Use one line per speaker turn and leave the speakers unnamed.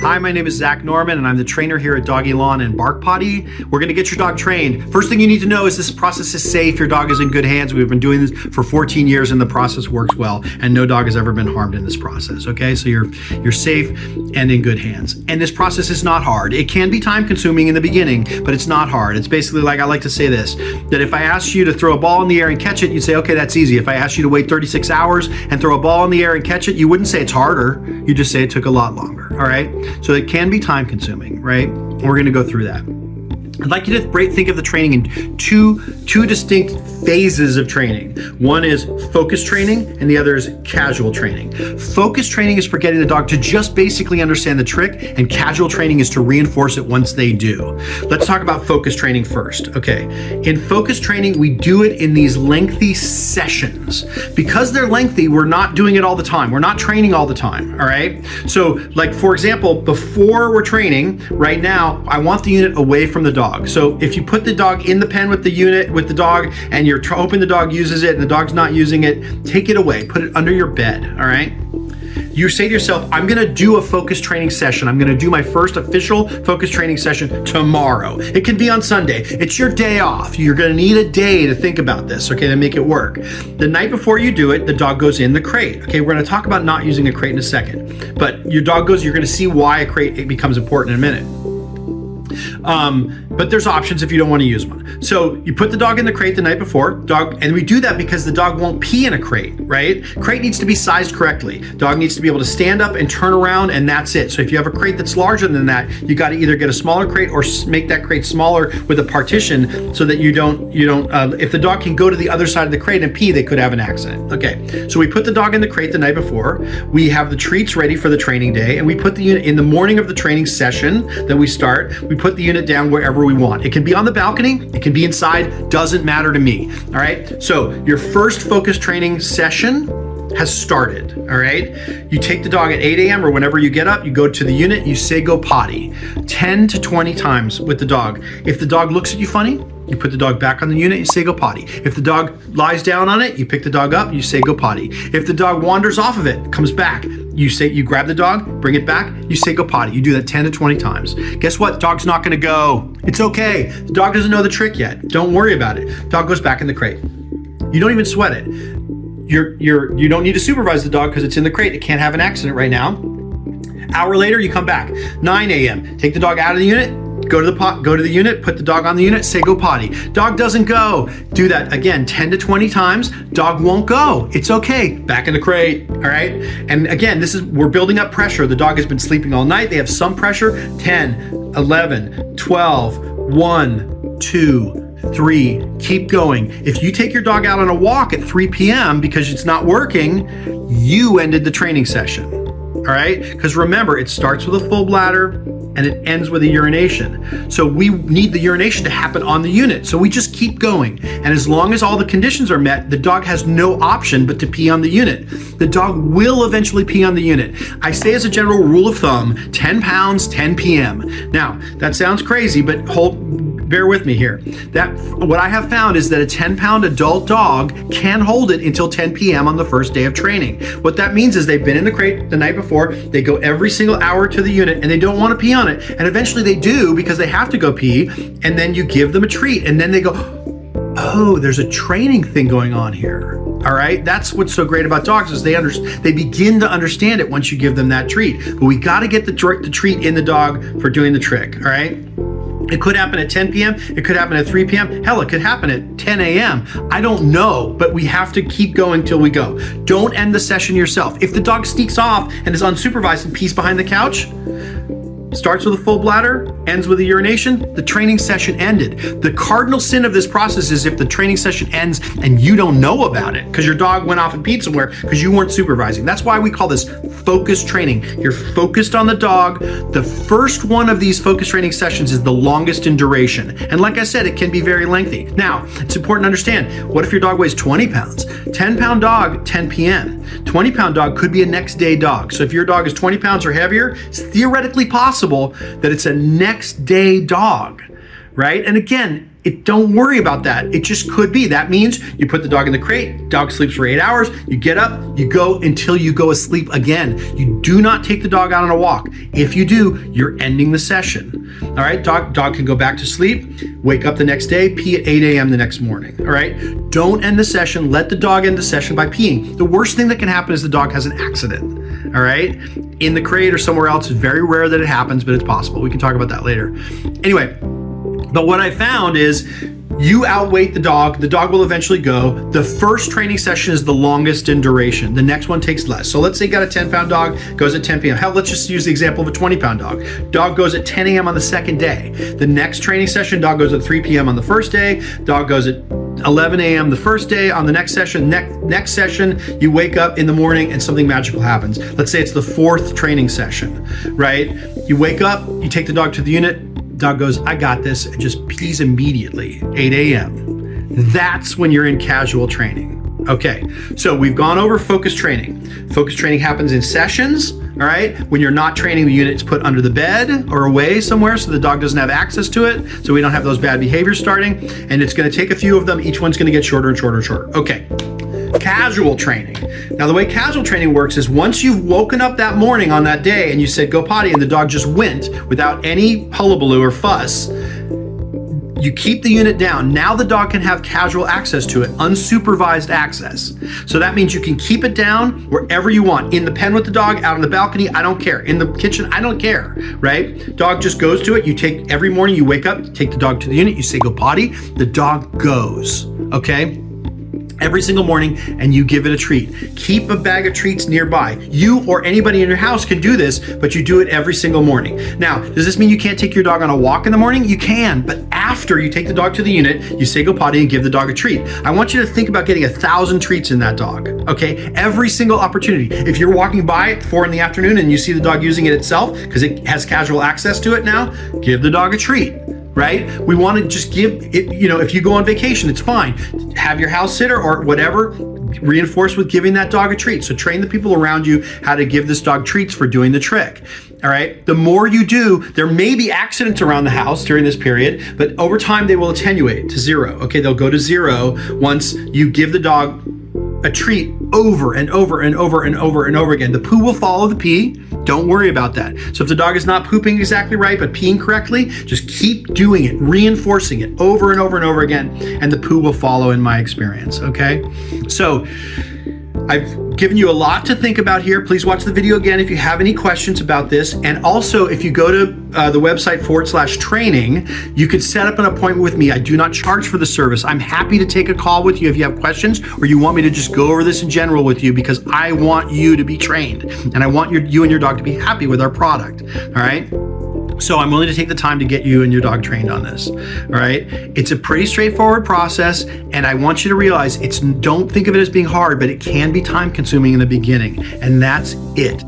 Hi, my name is Zach Norman, and I'm the trainer here at Doggy Lawn and Bark Potty. We're going to get your dog trained. First thing you need to know is this process is safe. Your dog is in good hands. We've been doing this for 14 years, and the process works well, and no dog has ever been harmed in this process, okay? So you're safe and in good hands. And this process is not hard. It can be time-consuming in the beginning, but it's not hard. It's basically like, I like to say this, that if I asked you to throw a ball in the air and catch it, you'd say, okay, that's easy. If I asked you to wait 36 hours and throw a ball in the air and catch it, you wouldn't say it's harder. You just say it took a lot longer, all right? So it can be time consuming, right? We're going to go through that. I'd like you to think of the training in two distinct phases of training. One is focus training and the other is casual training. Focus training is for getting the dog to just basically understand the trick, and casual training is to reinforce it once they do. Let's talk about focus training first, okay? In focus training, we do it in these lengthy sessions. Because they're lengthy, we're not doing it all the time. We're not training all the time, all right? So like, for example, before we're training, right now, I want the unit away from the dog. So if you put the dog in the pen with the dog, and you're hoping the dog uses it and the dog's not using it, take it away, put it under your bed, all right? You say to yourself, I'm gonna do a focus training session. I'm gonna do my first official focus training session tomorrow. It can be on Sunday. It's your day off. You're gonna need a day to think about this, okay, to make it work. The night before you do it, the dog goes in the crate. Okay, we're gonna talk about not using a crate in a second. But your dog goes, you're gonna see why a crate it becomes important in a minute. But there's options if you don't want to use one. So you put the dog in the crate the night before, and we do that because the dog won't pee in a crate, right? Crate needs to be sized correctly. Dog needs to be able to stand up and turn around, and that's it. So if you have a crate that's larger than that, you got to either get a smaller crate or make that crate smaller with a partition so that you don't, if the dog can go to the other side of the crate and pee, they could have an accident. Okay, so we put the dog in the crate the night before. We have the treats ready for the training day, and we put the unit in the morning of the training session that we start. We put the unit down wherever we want. It can be on the balcony, it can be inside, doesn't matter to me, all right? So your first focus training session has started, all right? You take the dog at 8 a.m. or whenever you get up, you go to the unit, you say go potty 10 to 20 times with the dog. If the dog looks at you funny, you put the dog back on the unit, you say go potty. If the dog lies down on it, you pick the dog up, you say go potty. If the dog wanders off of it, comes back, you grab the dog, bring it back, you say go potty. You do that 10 to 20 times. Guess what? Dog's not gonna go. It's okay. The dog doesn't know the trick yet. Don't worry about it. Dog goes back in the crate. You don't even sweat it. You don't need to supervise the dog because it's in the crate. It can't have an accident right now. Hour later, you come back. 9 a.m. Take the dog out of the unit, go to the unit, put the dog on the unit, say go potty. Dog doesn't go. Do that again 10 to 20 times. Dog won't go. It's okay. Back in the crate, all right? And again, we're building up pressure. The dog has been sleeping all night. They have some pressure. 10, 11, 12, 1, 2, 3, keep going. If you take your dog out on a walk at 3 p.m. because it's not working, you ended the training session, all right? Because remember, it starts with a full bladder and it ends with a urination. So we need the urination to happen on the unit. So we just keep going. And as long as all the conditions are met, the dog has no option but to pee on the unit. The dog will eventually pee on the unit. I say as a general rule of thumb, 10 pounds, 10 p.m. Now, that sounds crazy, but bear with me here. What I have found is that a 10-pound adult dog can hold it until 10 p.m. on the first day of training. What that means is they've been in the crate the night before, they go every single hour to the unit, and they don't want to pee on it. And eventually they do because they have to go pee, and then you give them a treat, and then they go, oh, there's a training thing going on here. All right, that's what's so great about dogs is they begin to understand it once you give them that treat. But we got to get the treat in the dog for doing the trick, all right? It could happen at 10 p.m. It could happen at 3 p.m. Hell, it could happen at 10 a.m. I don't know, but we have to keep going till we go. Don't end the session yourself. If the dog sneaks off and is unsupervised and pees behind the couch, starts with a full bladder, ends with a urination, the training session ended. The cardinal sin of this process is if the training session ends and you don't know about it because your dog went off and peed somewhere because you weren't supervising. That's why we call this focus training. You're focused on the dog. The first one of these focus training sessions is the longest in duration. And like I said, it can be very lengthy. Now, it's important to understand, what if your dog weighs 20 pounds? 10-pound dog, 10 p.m. 20-pound dog could be a next day dog. So if your dog is 20 pounds or heavier, it's theoretically possible that it's a next day dog, right? And again, Don't worry about that. It just could be. That means you put the dog in the crate, dog sleeps for 8 hours, you get up, you go until you go asleep again. You do not take the dog out on a walk. If you do, you're ending the session. All right, dog can go back to sleep, wake up the next day, pee at 8 a.m. the next morning. All right, don't end the session. Let the dog end the session by peeing. The worst thing that can happen is the dog has an accident. All right, in the crate or somewhere else. It's very rare that it happens, but it's possible. We can talk about that later. Anyway, but what I found is you outweight the dog will eventually go. The first training session is the longest in duration. The next one takes less. So let's say you got a 10-pound dog, goes at 10 p.m. Hell, let's just use the example of a 20-pound dog. Dog goes at 10 a.m. on the second day. The next training session, dog goes at 3 p.m. on the first day. Dog goes at 11 a.m. the first day. On the next session, next session, you wake up in the morning and something magical happens. Let's say it's the fourth training session, right? You wake up, you take the dog to the unit, dog goes, I got this, and just pees immediately, 8 a.m. That's when you're in casual training. Okay, so we've gone over focus training. Focus training happens in sessions, all right? When you're not training, the unit is put under the bed or away somewhere so the dog doesn't have access to it, so we don't have those bad behaviors starting, and it's gonna take a few of them. Each one's gonna get shorter and shorter and shorter. Okay, casual training. Now, the way casual training works is once you've woken up that morning on that day and you said, go potty, and the dog just went without any hullabaloo or fuss, you keep the unit down. Now the dog can have casual access to it, unsupervised access. So that means you can keep it down wherever you want. In the pen with the dog, out on the balcony, I don't care. In the kitchen, I don't care, right? Dog just goes to it. You take, every morning you wake up, take the dog to the unit, you say go potty, the dog goes, okay? Every single morning, and you give it a treat. Keep a bag of treats nearby. You or anybody in your house can do this, but you do it every single morning. Now, does this mean you can't take your dog on a walk in the morning? You can, but after you take the dog to the unit, you say go potty and give the dog a treat. I want you to think about getting 1,000 treats in that dog, okay? Every single opportunity. If you're walking by at 4 in the afternoon and you see the dog using it itself, because it has casual access to it now, give the dog a treat. Right? We want to just give it, if you go on vacation, it's fine. Have your house sitter or whatever, reinforce with giving that dog a treat. So train the people around you how to give this dog treats for doing the trick. All right. The more you do, there may be accidents around the house during this period, but over time they will attenuate to zero. Okay. They'll go to zero once you give the dog a treat over and over and over and over and over again. The poo will follow the pee. Don't worry about that. So if the dog is not pooping exactly right, but peeing correctly, just keep doing it, reinforcing it over and over and over again, and the poo will follow in my experience, okay? So I've given you a lot to think about here. Please watch the video again if you have any questions about this. And also, if you go to the website /training, you could set up an appointment with me. I do not charge for the service. I'm happy to take a call with you if you have questions or you want me to just go over this in general with you, because I want you to be trained and I want you and your dog to be happy with our product, all right? So I'm willing to take the time to get you and your dog trained on this, all right? It's a pretty straightforward process, and I want you to realize don't think of it as being hard, but it can be time consuming in the beginning, and that's it.